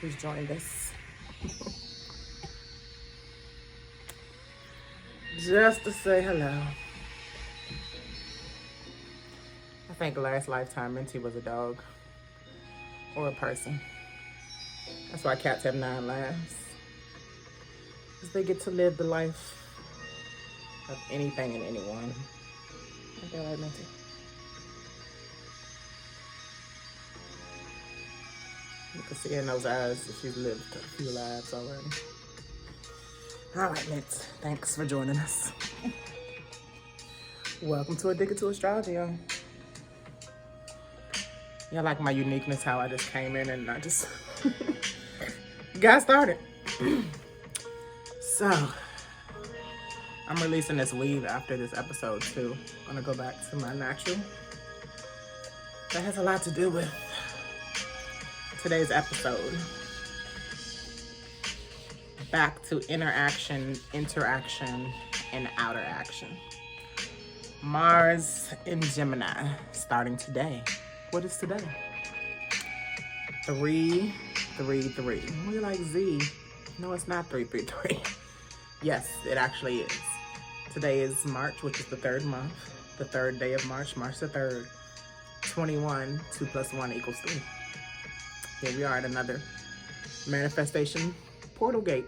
who's joined us. Just to say hello. I think last lifetime Minty was a dog or a person. That's why cats have 9 lives. Because they get to live the life of anything and anyone. Ain't that right, Minty? You can see in those eyes that she's lived a few lives already. All right, Mint. Thanks for joining us. Welcome to Addicted to Astrology, y'all. Y'all like my uniqueness, how I just came in and I just got started. So, I'm releasing this weave after this episode too. I'm gonna go back to my natural. That has a lot to do with today's episode. Back to interaction, and outer action. Mars in Gemini, starting today. What is today? 333. We're like Z. No, it's not 333. Yes, it actually is. Today is March, which is the 3rd month. The 3rd day of March, March the 3rd. 21, 2 plus 1 equals 3. Here we are at another manifestation portal gate.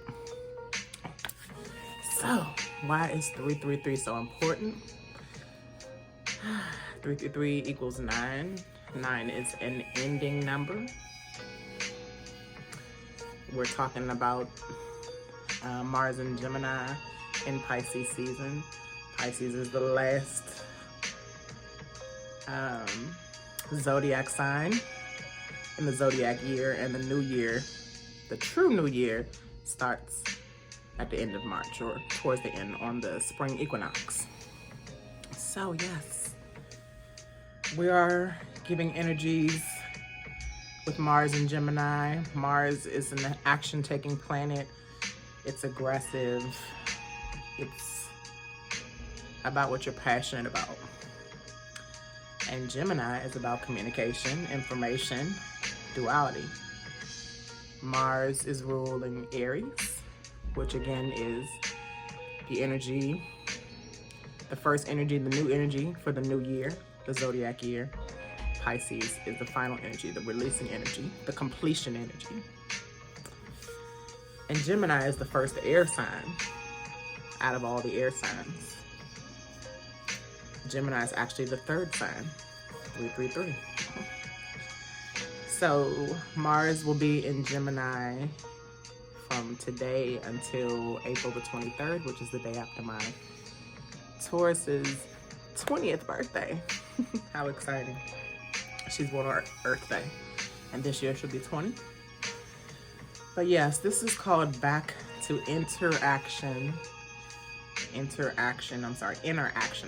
So, why is 333 so important? 333 equals 9. 9 is an ending number. We're talking about Mars and Gemini in Pisces season. Pisces is the last zodiac sign in the zodiac year, and the new year, the true new year, starts at the end of March or towards the end on the spring equinox. So yes, we are giving energies with Mars and Gemini. Mars is an action-taking planet. It's aggressive. It's about what you're passionate about. And Gemini is about communication, information, duality. Mars is ruling Aries, which again is the energy, the first energy, the new energy for the new year, the zodiac year. Pisces is the final energy, the releasing energy, the completion energy. And Gemini is the first air sign out of all the air signs. Gemini is actually the 3rd sign, 333. So Mars will be in Gemini from today until April the 23rd, which is the day after my Taurus's 20th birthday. How exciting. She's born on Earth Day, and this year she'll be 20. But yes, this is called back to interaction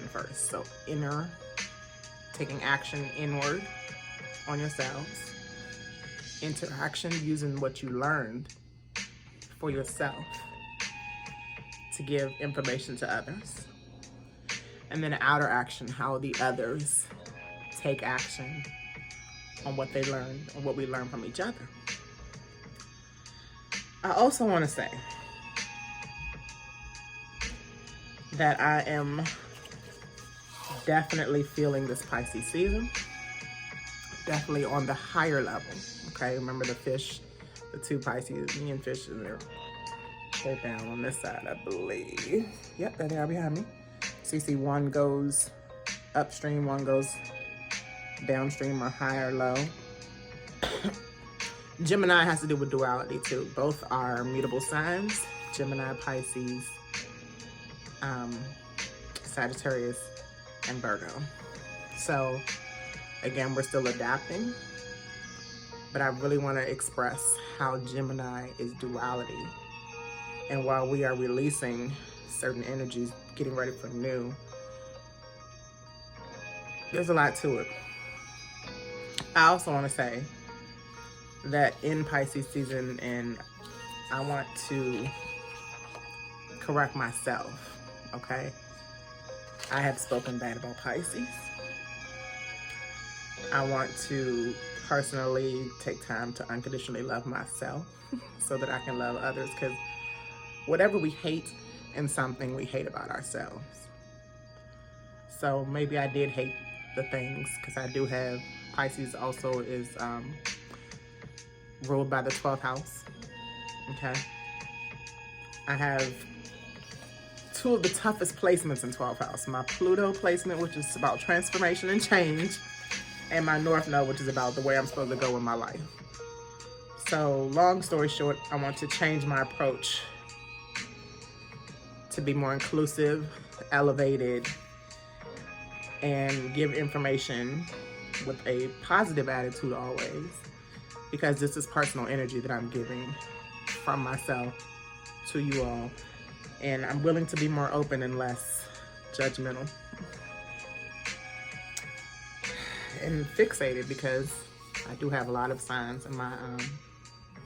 first. So inner, taking action inward on yourselves. Interaction, using what you learned for yourself to give information to others. And then outer action, how the others take action on what they learned and what we learn from each other. I also want to say that I am definitely feeling this Pisces season, definitely on the higher level. Okay, remember the fish, the 2 Pisces, me and fish, and they're down on this side, I believe. Yep, there they are behind me. So you see one goes upstream, one goes downstream, or high or low. Gemini has to do with duality too. Both are mutable signs. Gemini, Pisces, Sagittarius, and Virgo. So again, we're still adapting, but I really want to express how Gemini is duality. And while we are releasing certain energies, getting ready for new, there's a lot to it. I also want to say that in Pisces season, and I want to correct myself, okay? I have spoken bad about Pisces. I want to personally take time to unconditionally love myself so that I can love others, because whatever we hate in something, we hate about ourselves. So maybe I did hate the things, because I do have Pisces also is ruled by the 12th house. Okay. I have two of the toughest placements in 12th house. My Pluto placement, which is about transformation and change, and my North Node, which is about the way I'm supposed to go in my life. So long story short, I want to change my approach to be more inclusive, elevated, and give information with a positive attitude always, because this is personal energy that I'm giving from myself to you all, and I'm willing to be more open and less judgmental and fixated, because I do have a lot of signs in my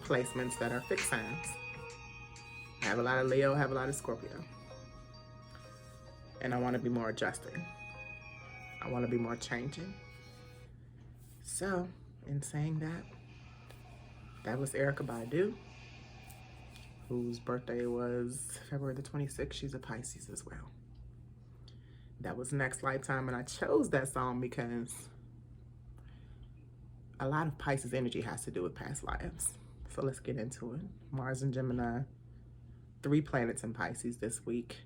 placements that are fixed signs. I have a lot of Leo, I have a lot of Scorpio, and I want to be more adjusting. I want to be more changing. So, in saying that, that was Erykah Badu, whose birthday was February the 26th. She's a Pisces as well. That was Next Lifetime, and I chose that song because a lot of Pisces energy has to do with past lives. So let's get into it. Mars and Gemini, 3 planets in Pisces this week,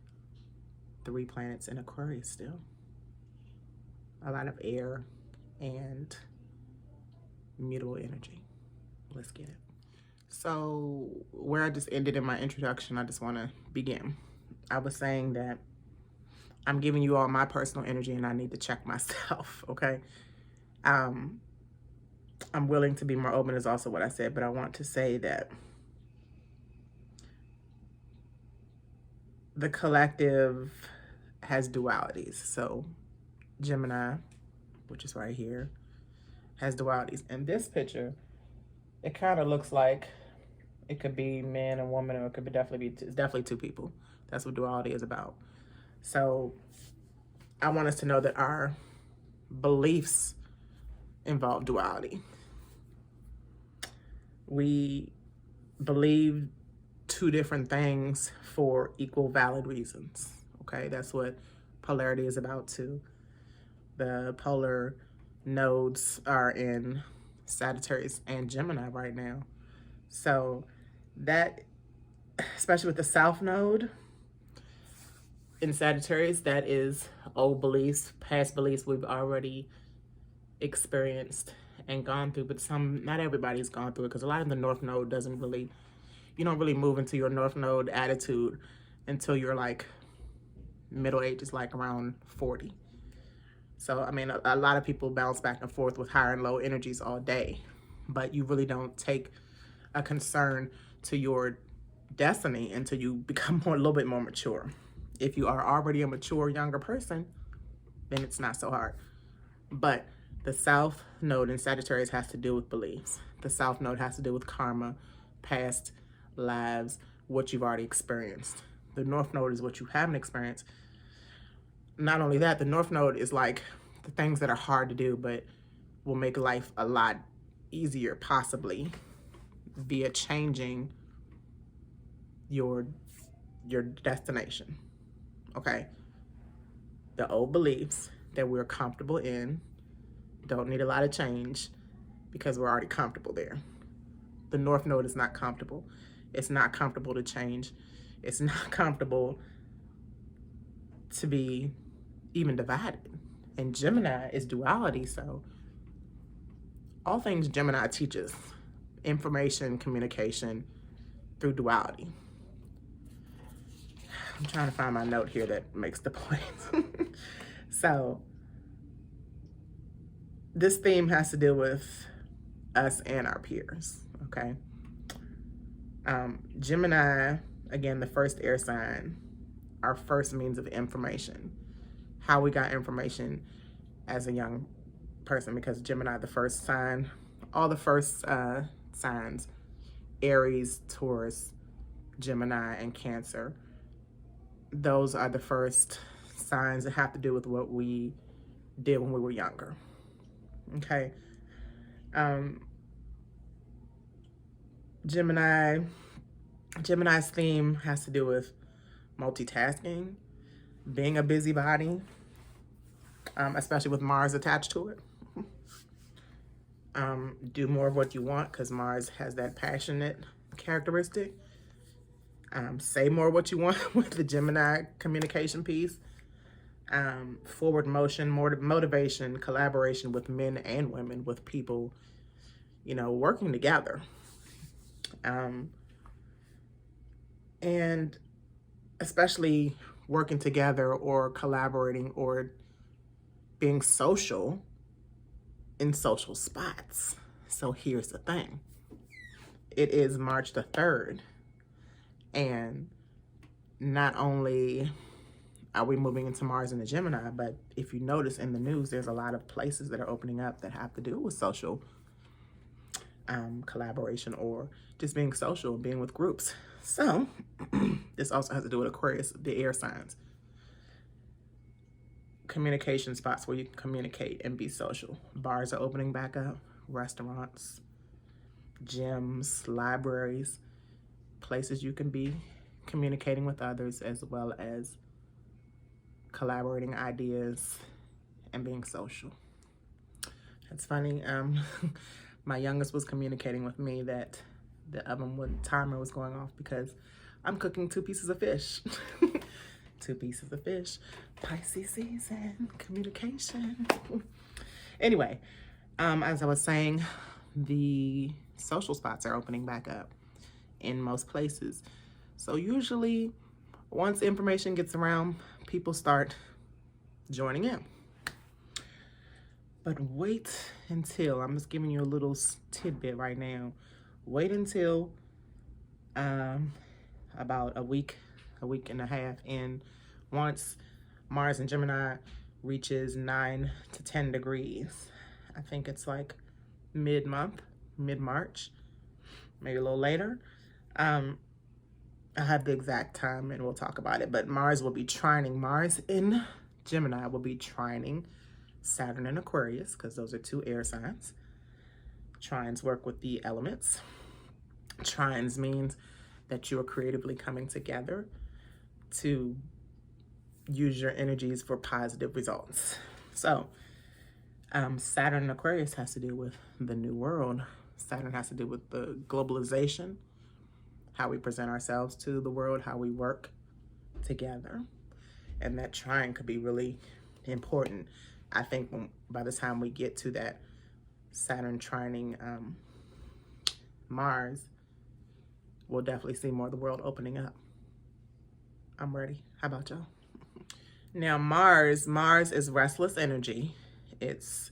3 planets in Aquarius still. A lot of air and mutable energy. Let's get it. So where I just ended in my introduction, I just want to begin. I was saying that I'm giving you all my personal energy and I need to check myself, okay? I'm willing to be more open is also what I said, but I want to say that the collective has dualities. So Gemini, which is right here, has dualities. In this picture, it kind of looks like it could be man and woman, or it could be it's definitely 2 people. That's what duality is about. So I want us to know that our beliefs involve duality. We believe 2 different things for equal valid reasons. Okay, that's what polarity is about too. The polar nodes are in Sagittarius and Gemini right now. So that, especially with the South Node in Sagittarius, that is old beliefs, past beliefs we've already experienced and gone through, but not everybody's gone through it, because a lot of the North Node doesn't really, you don't really move into your North Node attitude until you're like middle ages, like around 40. So, I mean, a lot of people bounce back and forth with higher and low energies all day, but you really don't take a concern to your destiny until you become a little bit more mature. If you are already a mature, younger person, then it's not so hard. But the South Node in Sagittarius has to do with beliefs. The South Node has to do with karma, past lives, what you've already experienced. The North Node is what you haven't experienced. Not only that, the North Node is like the things that are hard to do, but will make life a lot easier, possibly, via changing your destination, okay? The old beliefs that we're comfortable in don't need a lot of change because we're already comfortable there. The North Node is not comfortable. It's not comfortable to change. It's not comfortable to be even divided. And Gemini is duality, so all things Gemini teaches, information, communication through duality. I'm trying to find my note here that makes the point. So this theme has to deal with us and our peers, okay? Gemini, again, the first air sign, our first means of information, how we got information as a young person, because Gemini, the first sign, all the first signs, Aries, Taurus, Gemini, and Cancer, those are the first signs that have to do with what we did when we were younger, okay? Um, Gemini's theme has to do with multitasking, being a busybody, especially with Mars attached to it. Do more of what you want, because Mars has that passionate characteristic. Say more what you want with the Gemini communication piece. Forward motion, more motivation, collaboration with men and women, with people, working together. And especially working together or collaborating or being social in social spots. So here's the thing. It is March the 3rd. And not only are we moving into Mars and the Gemini, but if you notice in the news, there's a lot of places that are opening up that have to do with social collaboration or just being social, being with groups. So this also has to do with Aquarius, the air signs. Communication spots where you can communicate and be social. Bars are opening back up, restaurants, gyms, libraries, places you can be communicating with others as well as collaborating ideas and being social. It's funny, my youngest was communicating with me that the timer was going off because I'm cooking 2 pieces of fish. 2 pieces of fish, Pisces season, communication. Anyway, as I was saying, the social spots are opening back up in most places. So usually once information gets around, people start joining in. But wait until, I'm just giving you a little tidbit right now. Wait until about a week and a half in, once Mars and Gemini reaches 9 to 10 degrees. I think it's like mid-March, maybe a little later. I have the exact time and we'll talk about it, but Mars in Gemini will be trining Saturn in Aquarius, because those are 2 air signs. Trines work with the elements. Trines means that you are creatively coming together to use your energies for positive results. So Saturn in Aquarius has to do with the new world. Saturn has to do with the globalization, how we present ourselves to the world, how we work together. And that trine could be really important. I think by the time we get to that Saturn trining Mars, we'll definitely see more of the world opening up. I'm ready. How about y'all? Now, Mars is restless energy. It's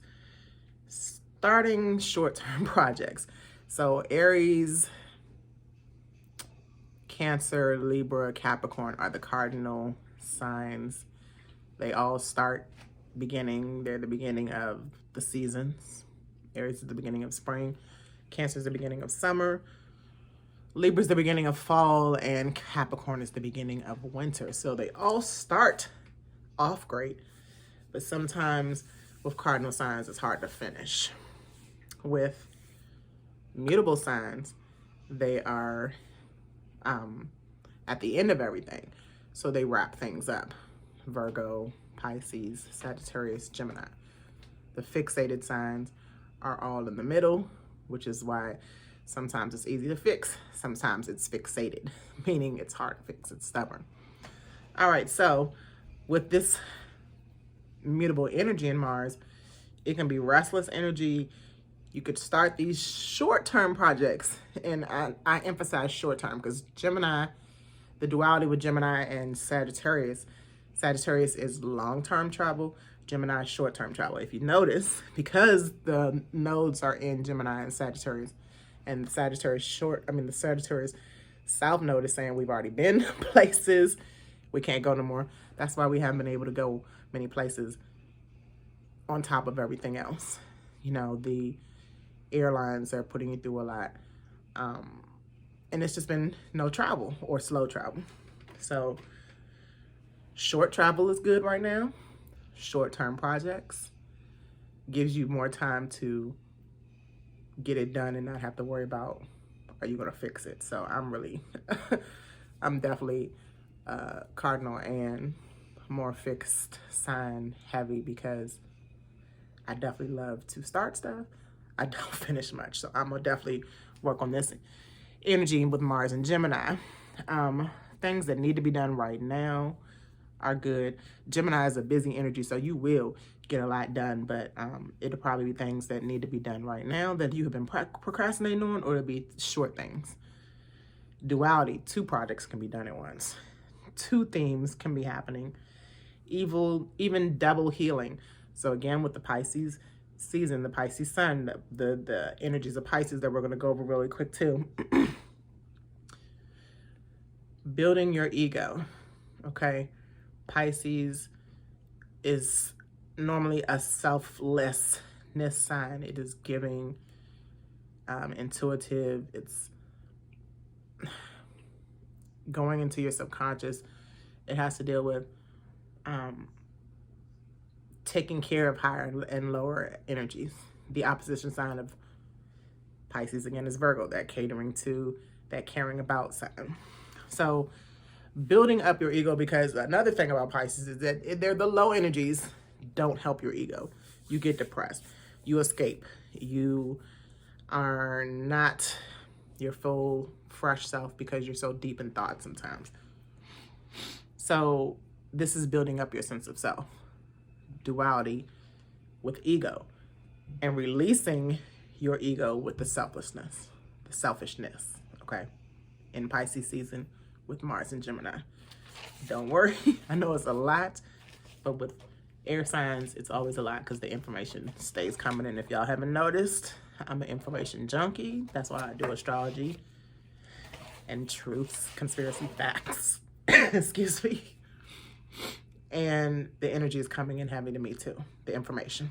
starting short-term projects. So Aries, Cancer, Libra, Capricorn are the cardinal signs. They all start they're the beginning of the seasons. Aries is the beginning of spring. Cancer is the beginning of summer. Libra is the beginning of fall, and Capricorn is the beginning of winter. So they all start off great, but sometimes with cardinal signs, it's hard to finish. With mutable signs, they are at the end of everything. So they wrap things up. Virgo, Pisces, Sagittarius, Gemini. The fixated signs are all in the middle, which is why sometimes it's easy to fix. Sometimes it's fixated, meaning it's hard to fix, it's stubborn. All right, so with this mutable energy in Mars, it can be restless energy. You could start these short-term projects, and I emphasize short-term because Gemini, the duality with Gemini and Sagittarius is long-term travel, Gemini is short-term travel. If you notice, because the nodes are in Gemini and Sagittarius, and the Sagittarius South Node is saying we've already been places, we can't go no more. That's why we haven't been able to go many places on top of everything else. The airlines are putting you through a lot. And it's just been no travel or slow travel. So short travel is good right now. Short-term projects gives you more time to get it done and not have to worry about, are you going to fix it? So I'm really, I'm definitely cardinal and more fixed sign heavy, because I definitely love to start stuff. I don't finish much. So I'm going to definitely work on this energy with Mars and Gemini. Things that need to be done right now are good. Gemini is a busy energy, so you will get a lot done, but it'll probably be things that need to be done right now that you have been procrastinating on, or it'll be short things. Duality, 2 projects can be done at once. 2 themes can be happening. Even double healing. So again, with the Pisces season, the Pisces sun, the energies of Pisces that we're going to go over really quick too. Building your ego, okay? Pisces is normally a selflessness sign. It is giving, intuitive. It's going into your subconscious. It has to deal with taking care of higher and lower energies. The opposition sign of Pisces, again, is Virgo, that catering to, that caring about sign. So building up your ego, because another thing about Pisces is that they're the low energies don't help your ego. You get depressed. You escape. You are not your full, fresh self because you're so deep in thought sometimes. So this is building up your sense of self. Duality with ego, and releasing your ego with the selflessness, the selfishness, okay? In Pisces season with Mars and Gemini. Don't worry, I know it's a lot, but with air signs, it's always a lot because the information stays coming in. If y'all haven't noticed, I'm an information junkie. That's why I do astrology and truths, conspiracy facts, excuse me. And the energy is coming in heavy to me too, the information.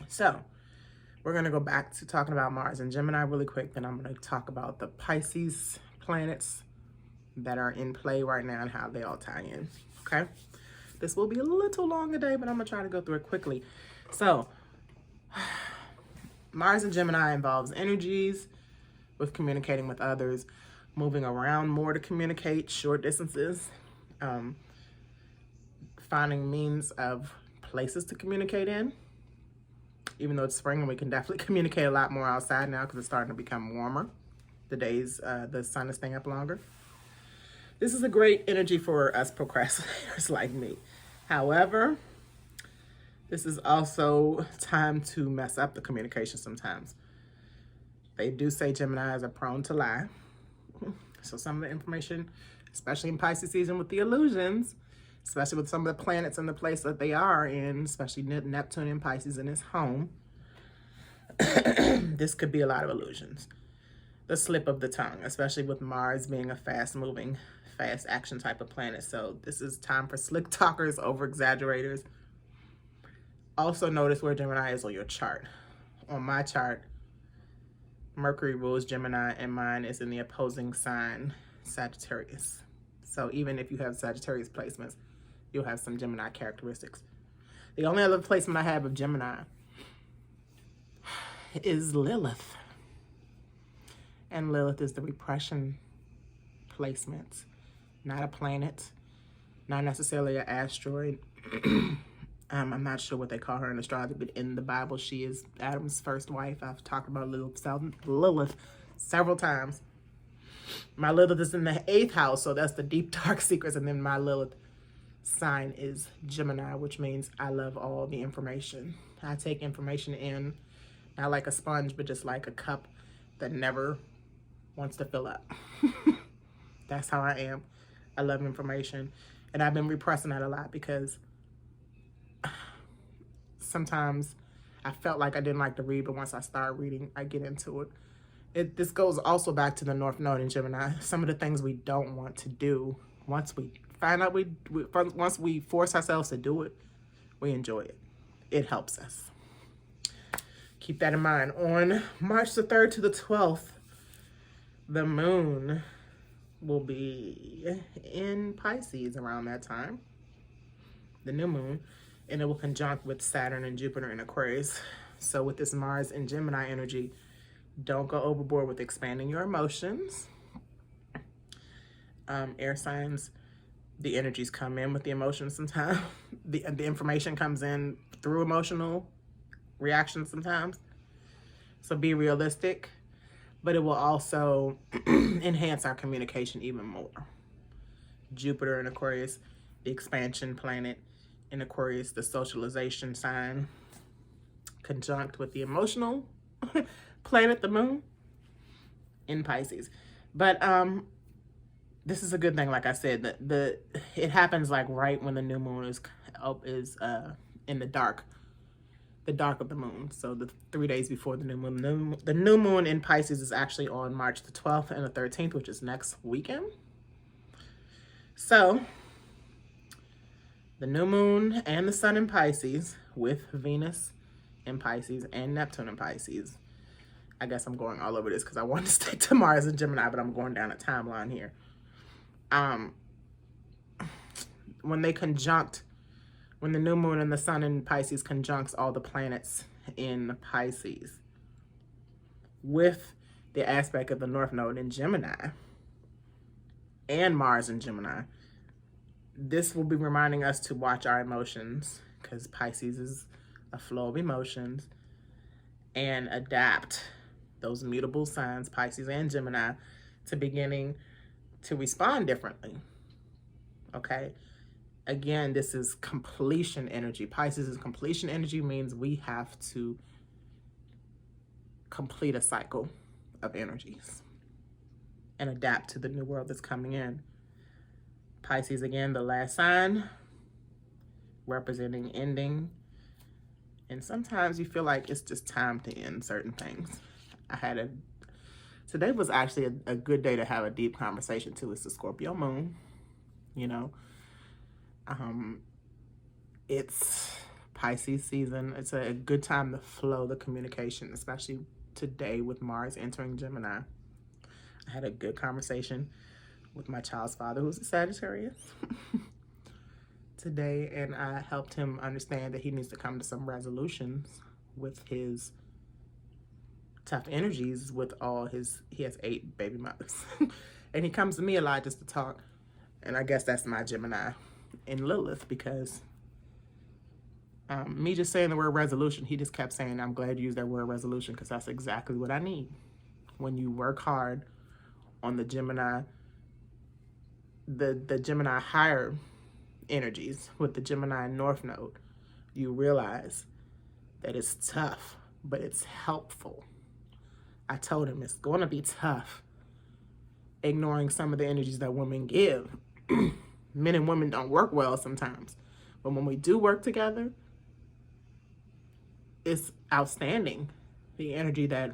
So we're going to go back to talking about Mars and Gemini really quick. Then I'm going to talk about the Pisces planets that are in play right now and how they all tie in, okay? This will be a little long today, but I'm going to try to go through it quickly. So Mars and Gemini involves energies with communicating with others, moving around more to communicate, short distances, finding means of places to communicate in. Even though it's spring, and we can definitely communicate a lot more outside now because it's starting to become warmer. The days, the sun is staying up longer. This is a great energy for us procrastinators like me. However, this is also time to mess up the communication sometimes. They do say Geminis are prone to lie. So some of the information, especially in Pisces season with the illusions, especially with some of the planets in the place that they are in, especially Neptune in Pisces in his home, this could be a lot of illusions. The slip of the tongue, especially with Mars being a fast-moving, fast action type of planet. So this is time for slick talkers, over-exaggerators. Also notice where Gemini is on your chart. On my chart, Mercury rules Gemini, and mine is in the opposing sign, Sagittarius. So even if you have Sagittarius placements, you'll have some Gemini characteristics. The only other placement I have of Gemini is Lilith. And Lilith is the repression placement, not a planet, not necessarily an asteroid. I'm not sure what they call her in astrology, but in the Bible, she is Adam's first wife. I've talked about Lilith several times. My Lilith is in the 8th house, so that's the deep, dark secrets. And then my Lilith sign is Gemini, which means I love all the information. I take information in, not like a sponge, but just like a cup that never wants to fill up. That's how I am. I love information. And I've been repressing that a lot because sometimes I felt like I didn't like to read, but once I start reading, I get into it. This goes also back to the North Node in Gemini. Some of the things we don't want to do, once we find out once we force ourselves to do it, we enjoy it. It helps us. Keep that in mind. On March the 3rd to the 12th, the moon will be in Pisces around that time, the new moon, and it will conjunct with Saturn and Jupiter in Aquarius. So with this Mars and Gemini energy, Don't go overboard with expanding your emotions. Air signs, the energies come in with the emotions sometimes. The information comes in through emotional reactions sometimes. So be realistic, but it will also enhance our communication even more. Jupiter in Aquarius, the expansion planet in Aquarius, the socialization sign, conjunct with the emotional planet, the moon, in Pisces. But this is a good thing, like I said, it happens like right when the new moon is in the dark of the moon. So the 3 days before the new moon. The new moon in Pisces is actually on March the 12th and the 13th, which is next weekend. So the new moon and the sun in Pisces with Venus in Pisces and Neptune in Pisces. I guess I'm going all over this because I want to stay to Mars and Gemini, but I'm going down a timeline here. When the new moon and the sun in Pisces conjuncts all the planets in Pisces with the aspect of the North Node in Gemini and Mars in Gemini, this will be reminding us to watch our emotions, because Pisces is a flow of emotions, and adapt those mutable signs, Pisces and Gemini, to beginning to respond differently. Okay? Again, this is completion energy. Pisces is completion energy, means we have to complete a cycle of energies and adapt to the new world that's coming in. Pisces, again, the last sign, representing ending. And sometimes you feel like it's just time to end certain things. Today was actually a good day to have a deep conversation too. It's the Scorpio moon, you know. It's Pisces season. It's a good time to flow the communication, especially today with Mars entering Gemini. I had a good conversation with my child's father, who's a Sagittarius, today, and I helped him understand that he needs to come to some resolutions with his tough energies with he has 8 baby mothers. And he comes to me a lot just to talk. And I guess that's my Gemini in Lilith, because me just saying the word resolution, he just kept saying, I'm glad you used that word resolution, because that's exactly what I need. When you work hard on the Gemini, the Gemini higher energies with the Gemini North Node, you realize that it's tough, but it's helpful. I told him it's going to be tough ignoring some of the energies that women give. Men and women don't work well sometimes, but when we do work together, it's outstanding. The energy that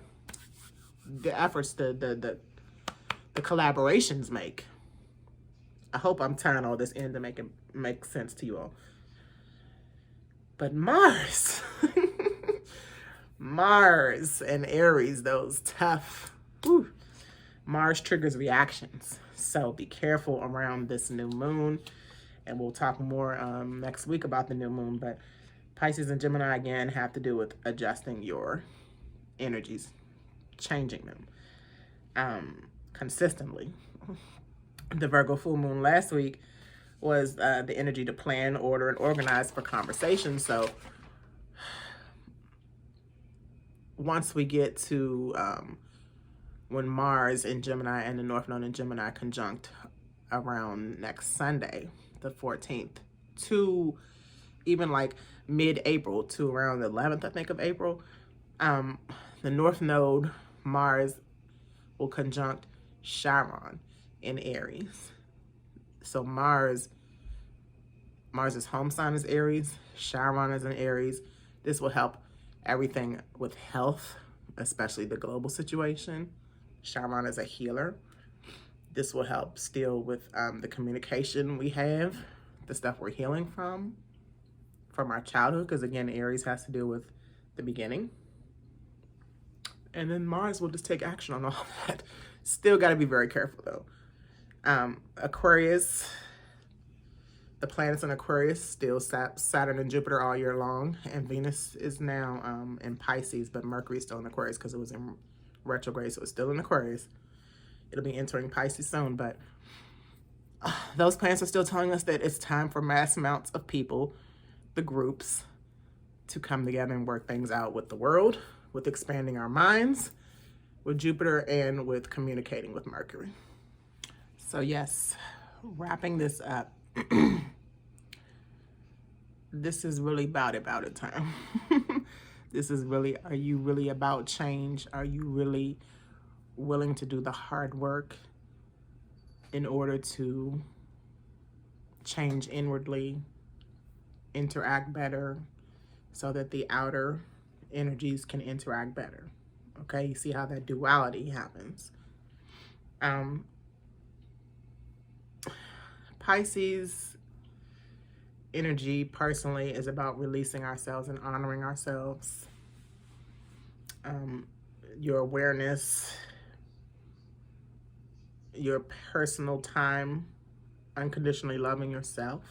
the efforts, the collaborations make. I hope I'm tying all this in to make it make sense to you all. But Mars, Mars and Aries, those tough, Mars triggers reactions. So be careful around this new moon. And we'll talk more next week about the new moon. But Pisces and Gemini, again, have to do with adjusting your energies, changing them consistently. The Virgo full moon last week was the energy to plan, order, and organize for conversation. So once we get to when Mars in Gemini and the North Node in Gemini conjunct around next Sunday, the 14th, to even like mid-April, to around the 11th, I think, of April, the North Node, Mars, will conjunct Chiron in Aries. So Mars's home sign is Aries. Chiron is in Aries. This will help everything with health, especially the global situation. Chiron is a healer. This will help still with the communication we have, the stuff we're healing from our childhood, because again, Aries has to deal with the beginning. And then Mars will just take action on all that. Still got to be very careful though. Aquarius, the planets in Aquarius, still Saturn and Jupiter all year long, and Venus is now in Pisces, but Mercury is still in Aquarius because it was in retrograde, so it's still in Aquarius. It'll be entering Pisces soon, but those planets are still telling us that it's time for mass amounts of people, the groups, to come together and work things out with the world, with expanding our minds, with Jupiter, and with communicating with Mercury. So yes, wrapping this up, this is really about it time. This is really, are you really about change? Are you really willing to do the hard work in order to change inwardly, interact better, so that the outer energies can interact better? Okay, you see how that duality happens. Pisces energy personally is about releasing ourselves and honoring ourselves. Your awareness, your personal time, unconditionally loving yourself.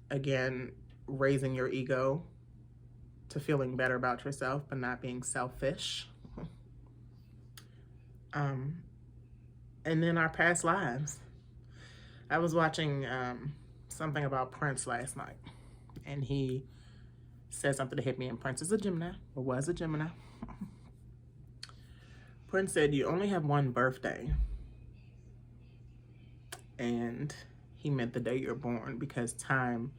Again, raising your ego to feeling better about yourself, but not being selfish. And then our past lives. I was watching something about Prince last night, and he said something that hit me, and Prince is a Gemini, or was a Gemini. Prince said, you only have one birthday. And he meant the day you're born, because time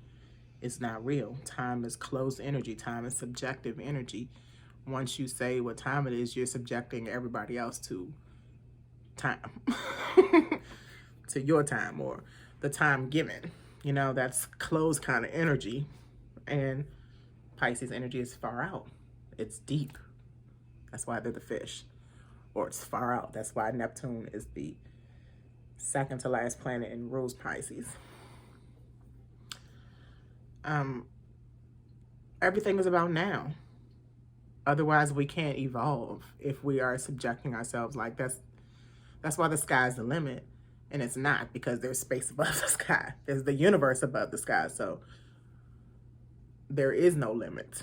is not real. Time is closed energy. Time is subjective energy. Once you say what time it is, you're subjecting everybody else to time, to your time, or the time given. You know, that's closed kind of energy. And Pisces energy is far out. It's deep. That's why they're the fish. Or it's far out. That's why Neptune is the second to last planet and rules Pisces. Everything is about now. Otherwise, we can't evolve if we are subjecting ourselves like that's why the sky's the limit. And it's not, because there's space above the sky. There's the universe above the sky. So there is no limit.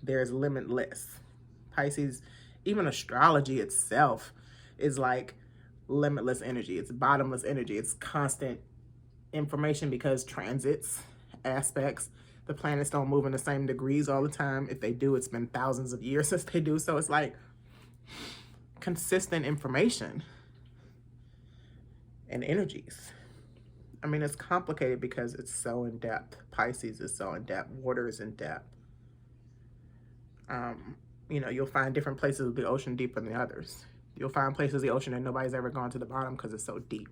There's limitless. Pisces, even astrology itself is like limitless energy. It's bottomless energy. It's constant information, because transits, aspects, the planets don't move in the same degrees all the time. If they do, it's been thousands of years since they do. So it's like consistent information and energies. I mean, it's complicated because it's so in depth. Pisces is so in depth. Water is in depth. You know, you'll find different places of the ocean deeper than others. You'll find places of the ocean that nobody's ever gone to the bottom because it's so deep.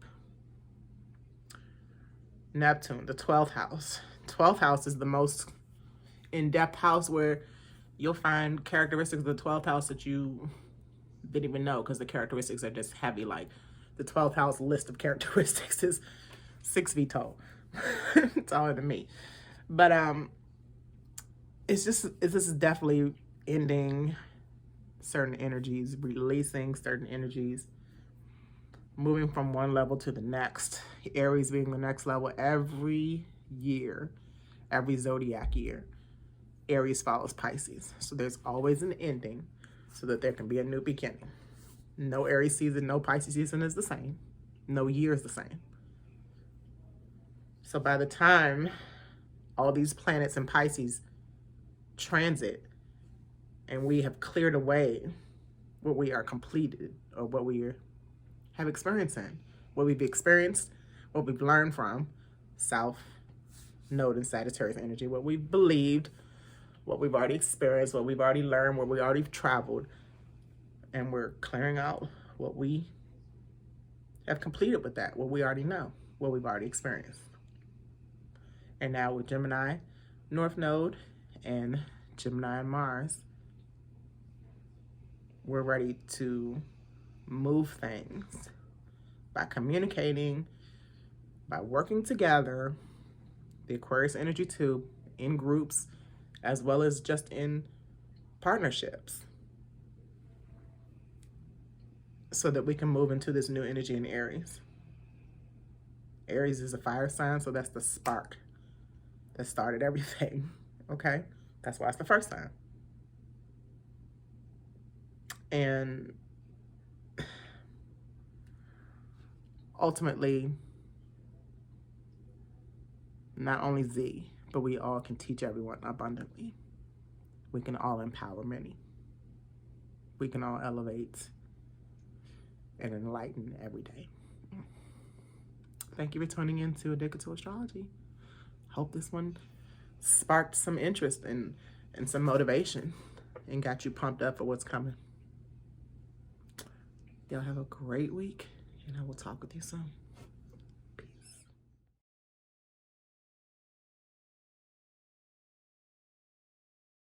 Neptune, the 12th house. 12th house is the most in-depth house, where you'll find characteristics of the 12th house that you didn't even know, because the characteristics are just heavy. Like the 12th house list of characteristics is 6 feet tall. It's taller than me. But this is definitely ending certain energies, releasing certain energies, moving from one level to the next. Aries being the next level. Every year, every zodiac year, Aries follows Pisces. So there's always an ending so that there can be a new beginning. No Aries season, no Pisces season is the same. No year is the same. So by the time all these planets in Pisces transit and we have cleared away what we are completed, or what we have experienced in, what we've experienced, what we've learned from South Node and Sagittarius energy, what we've believed, what we've already experienced, what we've already learned, where we already traveled, and we're clearing out what we have completed with that, what we already know, what we've already experienced. And now with Gemini North Node and Gemini and Mars, we're ready to move things by communicating, by working together, the Aquarius energy too, in groups, as well as just in partnerships, so that we can move into this new energy in Aries. Aries is a fire sign, so that's the spark that started everything, okay? That's why it's the first sign. And ultimately, not only Z, but we all can teach everyone abundantly. We can all empower many. We can all elevate and enlighten every day. Thank you for tuning in to Addicted to Astrology. Hope this one sparked some interest and some motivation and got you pumped up for what's coming. Y'all have a great week, and I will talk with you soon.